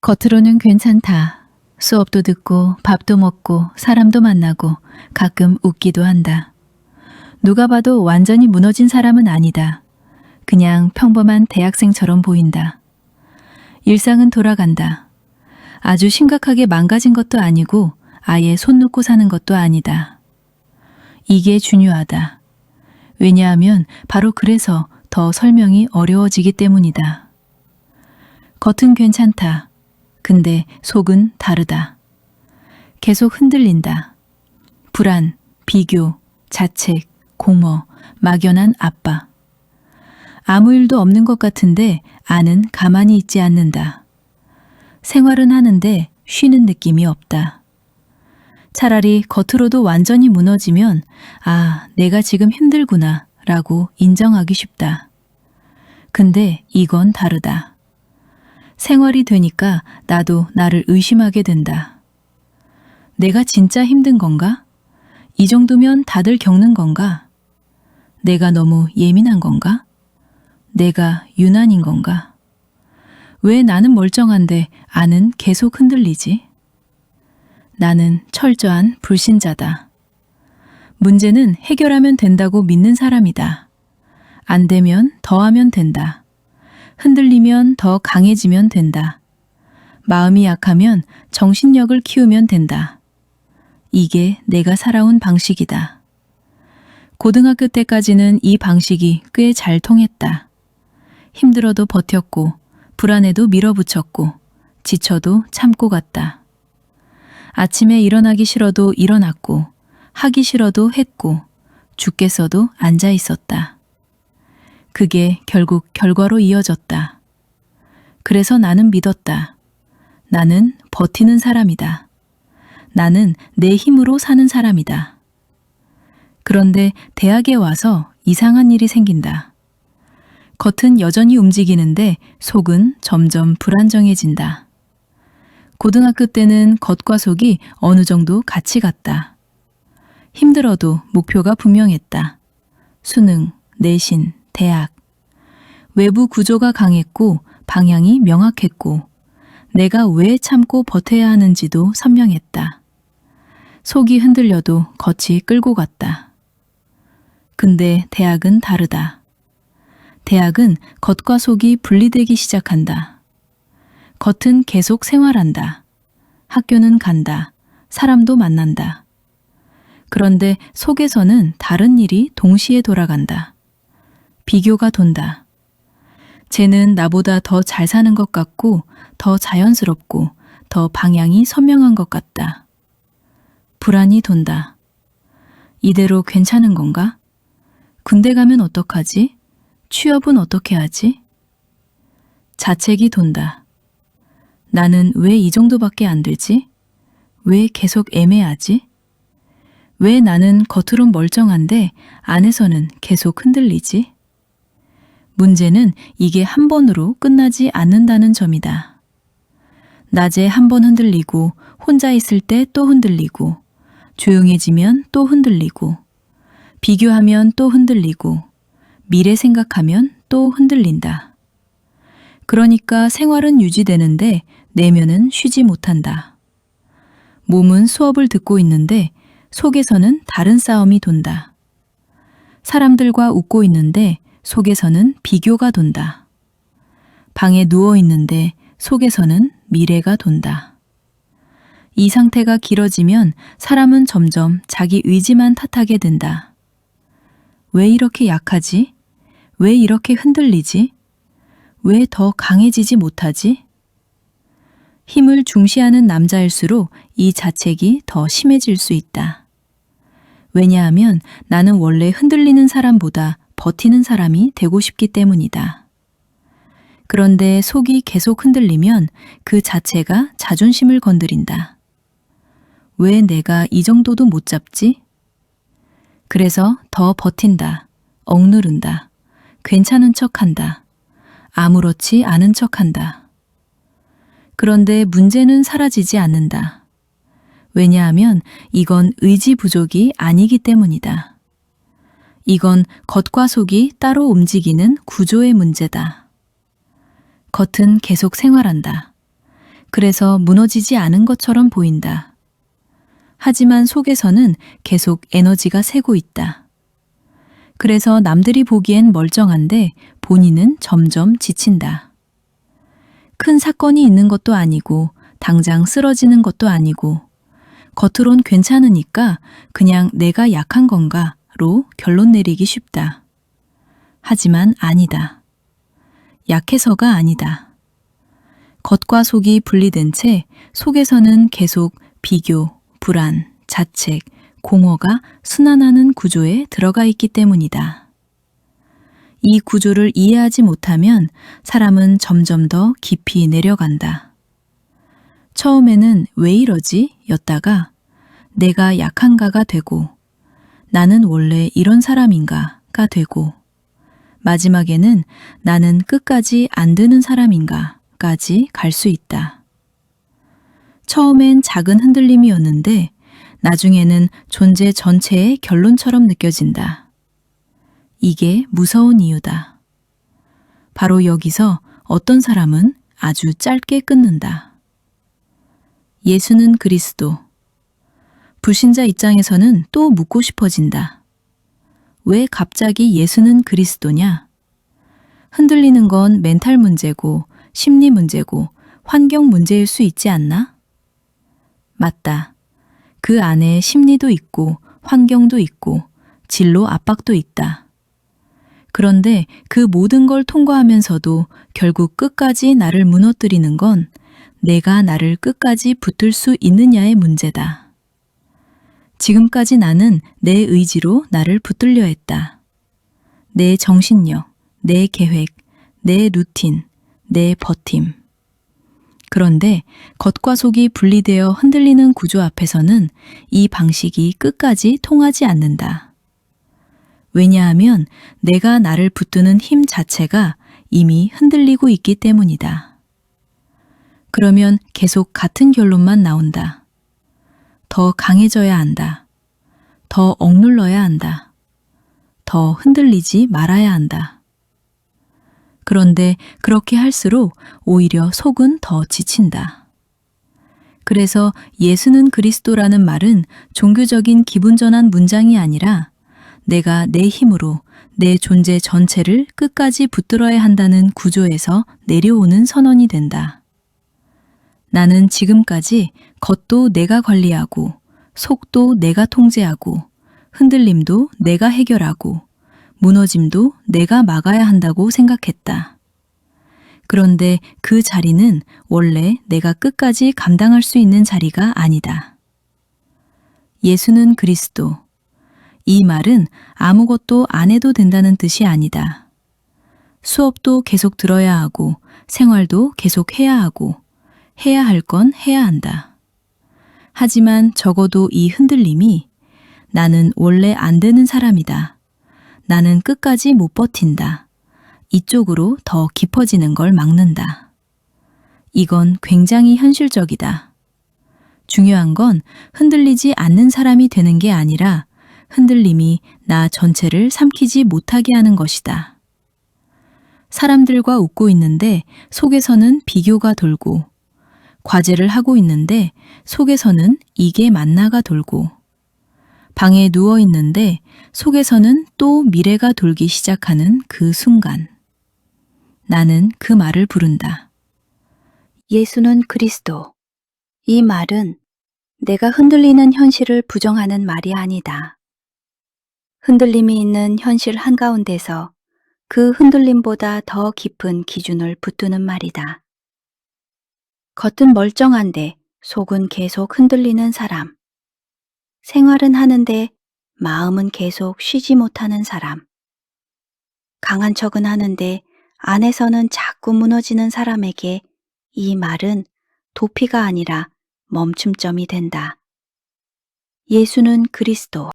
겉으로는 괜찮다. 수업도 듣고 밥도 먹고 사람도 만나고 가끔 웃기도 한다. 누가 봐도 완전히 무너진 사람은 아니다. 그냥 평범한 대학생처럼 보인다. 일상은 돌아간다. 아주 심각하게 망가진 것도 아니고 아예 손 놓고 사는 것도 아니다. 이게 중요하다. 왜냐하면 바로 그래서 더 설명이 어려워지기 때문이다. 겉은 괜찮다. 근데 속은 다르다. 계속 흔들린다. 불안, 비교, 자책, 공허, 막연한 아빠. 아무 일도 없는 것 같은데 안은 가만히 있지 않는다. 생활은 하는데 쉬는 느낌이 없다. 차라리 겉으로도 완전히 무너지면 아, 내가 지금 힘들구나 라고 인정하기 쉽다. 근데 이건 다르다. 생활이 되니까 나도 나를 의심하게 된다. 내가 진짜 힘든 건가? 이 정도면 다들 겪는 건가? 내가 너무 예민한 건가? 내가 유난인 건가? 왜 나는 멀쩡한데 안은 계속 흔들리지? 나는 철저한 불신자다. 문제는 해결하면 된다고 믿는 사람이다. 안 되면 더 하면 된다. 흔들리면 더 강해지면 된다. 마음이 약하면 정신력을 키우면 된다. 이게 내가 살아온 방식이다. 고등학교 때까지는 이 방식이 꽤 잘 통했다. 힘들어도 버텼고, 불안해도 밀어붙였고, 지쳐도 참고 갔다. 아침에 일어나기 싫어도 일어났고, 하기 싫어도 했고, 죽겠어도 앉아 있었다. 그게 결국 결과로 이어졌다. 그래서 나는 믿었다. 나는 버티는 사람이다. 나는 내 힘으로 사는 사람이다. 그런데 대학에 와서 이상한 일이 생긴다. 겉은 여전히 움직이는데 속은 점점 불안정해진다. 고등학교 때는 겉과 속이 어느 정도 같이 갔다. 힘들어도 목표가 분명했다. 수능, 내신, 대학. 외부 구조가 강했고 방향이 명확했고 내가 왜 참고 버텨야 하는지도 선명했다. 속이 흔들려도 겉이 끌고 갔다. 근데 대학은 다르다. 대학은 겉과 속이 분리되기 시작한다. 겉은 계속 생활한다. 학교는 간다. 사람도 만난다. 그런데 속에서는 다른 일이 동시에 돌아간다. 비교가 돈다. 쟤는 나보다 더 잘 사는 것 같고 더 자연스럽고 더 방향이 선명한 것 같다. 불안이 돈다. 이대로 괜찮은 건가? 군대 가면 어떡하지? 취업은 어떻게 하지? 자책이 돈다. 나는 왜 이 정도밖에 안 되지? 왜 계속 애매하지? 왜 나는 겉으론 멀쩡한데 안에서는 계속 흔들리지? 문제는 이게 한 번으로 끝나지 않는다는 점이다. 낮에 한 번 흔들리고 혼자 있을 때 또 흔들리고 조용해지면 또 흔들리고 비교하면 또 흔들리고 미래 생각하면 또 흔들린다. 그러니까 생활은 유지되는데 내면은 쉬지 못한다. 몸은 수업을 듣고 있는데 속에서는 다른 싸움이 돈다. 사람들과 웃고 있는데 속에서는 비교가 돈다. 방에 누워 있는데 속에서는 미래가 돈다. 이 상태가 길어지면 사람은 점점 자기 의지만 탓하게 된다. 왜 이렇게 약하지? 왜 이렇게 흔들리지? 왜 더 강해지지 못하지? 힘을 중시하는 남자일수록 이 자책이 더 심해질 수 있다. 왜냐하면 나는 원래 흔들리는 사람보다 버티는 사람이 되고 싶기 때문이다. 그런데 속이 계속 흔들리면 그 자체가 자존심을 건드린다. 왜 내가 이 정도도 못 잡지? 그래서 더 버틴다. 억누른다. 괜찮은 척한다. 아무렇지 않은 척한다. 그런데 문제는 사라지지 않는다. 왜냐하면 이건 의지 부족이 아니기 때문이다. 이건 겉과 속이 따로 움직이는 구조의 문제다. 겉은 계속 생활한다. 그래서 무너지지 않은 것처럼 보인다. 하지만 속에서는 계속 에너지가 새고 있다. 그래서 남들이 보기엔 멀쩡한데 본인은 점점 지친다. 큰 사건이 있는 것도 아니고 당장 쓰러지는 것도 아니고 겉으론 괜찮으니까 그냥 내가 약한 건가로 결론 내리기 쉽다. 하지만 아니다. 약해서가 아니다. 겉과 속이 분리된 채 속에서는 계속 비교, 불안, 자책, 공허가 순환하는 구조에 들어가 있기 때문이다. 이 구조를 이해하지 못하면 사람은 점점 더 깊이 내려간다. 처음에는 왜 이러지? 였다가 내가 약한가가 되고 나는 원래 이런 사람인가가 되고 마지막에는 나는 끝까지 안 되는 사람인가까지 갈 수 있다. 처음엔 작은 흔들림이었는데 나중에는 존재 전체의 결론처럼 느껴진다. 이게 무서운 이유다. 바로 여기서 어떤 사람은 아주 짧게 끊는다. 예수는 그리스도. 불신자 입장에서는 또 묻고 싶어진다. 왜 갑자기 예수는 그리스도냐? 흔들리는 건 멘탈 문제고 심리 문제고 환경 문제일 수 있지 않나? 맞다. 그 안에 심리도 있고 환경도 있고 진로 압박도 있다. 그런데 그 모든 걸 통과하면서도 결국 끝까지 나를 무너뜨리는 건 내가 나를 끝까지 붙들 수 있느냐의 문제다. 지금까지 나는 내 의지로 나를 붙들려 했다. 내 정신력, 내 계획, 내 루틴, 내 버팀. 그런데 겉과 속이 분리되어 흔들리는 구조 앞에서는 이 방식이 끝까지 통하지 않는다. 왜냐하면 내가 나를 붙드는 힘 자체가 이미 흔들리고 있기 때문이다. 그러면 계속 같은 결론만 나온다. 더 강해져야 한다. 더 억눌러야 한다. 더 흔들리지 말아야 한다. 그런데 그렇게 할수록 오히려 속은 더 지친다. 그래서 예수는 그리스도라는 말은 종교적인 기분전환 문장이 아니라 내가 내 힘으로 내 존재 전체를 끝까지 붙들어야 한다는 구조에서 내려오는 선언이 된다. 나는 지금까지 겉도 내가 관리하고 속도 내가 통제하고 흔들림도 내가 해결하고 무너짐도 내가 막아야 한다고 생각했다. 그런데 그 자리는 원래 내가 끝까지 감당할 수 있는 자리가 아니다. 예수는 그리스도. 이 말은 아무것도 안 해도 된다는 뜻이 아니다. 수업도 계속 들어야 하고 생활도 계속 해야 하고 해야 할 건 해야 한다. 하지만 적어도 이 흔들림이 나는 원래 안 되는 사람이다. 나는 끝까지 못 버틴다. 이쪽으로 더 깊어지는 걸 막는다. 이건 굉장히 현실적이다. 중요한 건 흔들리지 않는 사람이 되는 게 아니라 흔들림이 나 전체를 삼키지 못하게 하는 것이다. 사람들과 웃고 있는데 속에서는 비교가 돌고 과제를 하고 있는데 속에서는 이게 맞나가 돌고 방에 누워 있는데 속에서는 또 미래가 돌기 시작하는 그 순간 나는 그 말을 부른다. 예수는 그리스도. 이 말은 내가 흔들리는 현실을 부정하는 말이 아니다. 흔들림이 있는 현실 한가운데서 그 흔들림보다 더 깊은 기준을 붙드는 말이다. 겉은 멀쩡한데 속은 계속 흔들리는 사람. 생활은 하는데 마음은 계속 쉬지 못하는 사람. 강한 척은 하는데 안에서는 자꾸 무너지는 사람에게 이 말은 도피가 아니라 멈춤점이 된다. 예수는 그리스도.